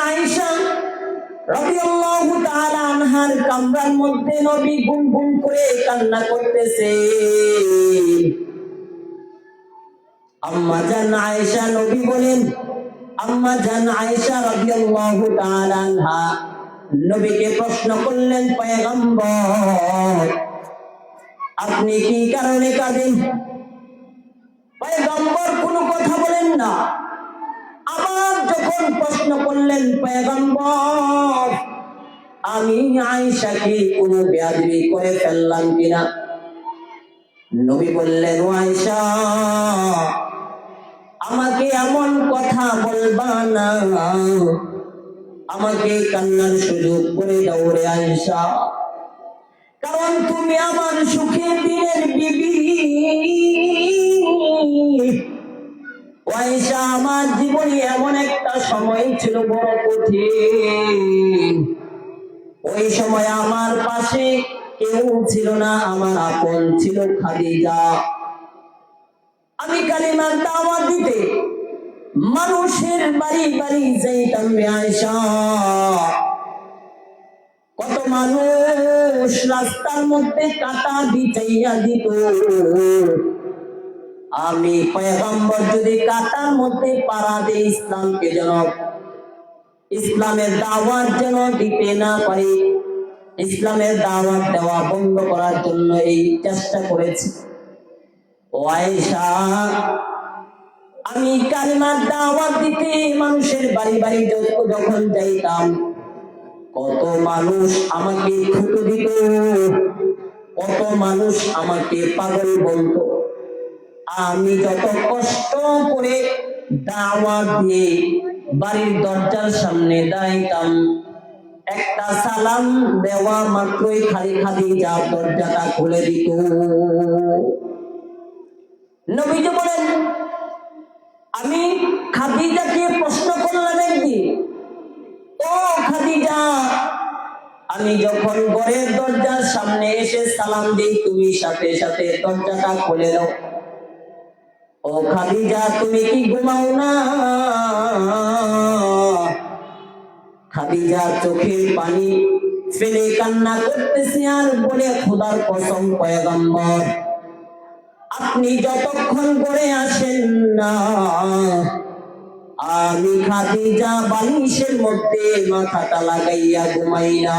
আয়েশা রাদিয়াল্লাহু তাআলা আনহার কামরার মধ্যে নবী গুনগুন করে কান্না করতেছে। আম্মা জান আয়েশা, নবী বলেন, আম্মা জান আয়েশা রাদিয়াল্লাহু তাআলা আনহা নবীকে প্রশ্ন করলেন, পয়গম্বর আপনি কি কারণে কাঁদেন? পয়গম্বর কোনো কথা বলেন না। আবার যখন প্রশ্ন করলেন, পয়গম্বর আমি আয়েশাকে কোনো বেয়াদবি করে ফেললাম কিনা? নবী বললেন, ও আয়েশা আমাকে এমন কথা বলবা না, আমাকে কান্নার সুযোগ করে দাও রে আয়েশা, কারণ তুমি আমার সুখের দিনের বিবি। আয়েশা আমার জীবনে এমন একটা সময় ছিল বড় কঠিন, ওই সময় আমার পাশে কেউ ছিল না, আমার আপন ছিল খাদিজা। আমি কালিমার দাওয়াত দিতে মানুষের বাড়ি বাড়ি যাইতাম রে আয়েশা। কত মানুষ রাস্তার মধ্যে কাটা বিছাইয়া দিত, আমি পয়গম্বর যদি কাটার মধ্যে পাড়া দিয়ে ইসলামকে যেন, ইসলামের দাওয়াত যেন দিতে না পারি, ইসলামের দাওয়াত দেওয়া বন্ধ করার জন্য এই চেষ্টা করেছি। ও আয়েশা আমি কালিমার দাওয়াত দিতে মানুষের বাড়ি বাড়ি যখন যাইতাম, কত মানুষ আমাকে থুতু দিত, কত মানুষ আমাকে পাগল বলতো। আমি যত কষ্ট করে দাওয়াত দিয়ে বাড়ির দরজার সামনে দাঁড়াইতাম, একটা সালাম দেওয়া মাত্রই খাদিজা দরজাটা খুলে দিত। নবীজি বলেন, আমি খাদিজাকে প্রশ্ন করলাম একদিন, ও খাদিজা আমি যখন ঘরের দরজার সামনে এসে সালাম দিই, তুমি সাথে সাথে দরজাটা খুলে দাও, ও খাদিজা তুমি কি ঘুমাও না? খাদিজা চোখের পানি ফেলে কান্না করতেছে আর বলে, খোদার কসম পয়গম্বর আপনি যতক্ষণ করে আসেন না, আমি খাদিজা বালিশের মধ্যে মাথাটা লাগাইয়া ঘুমাই না।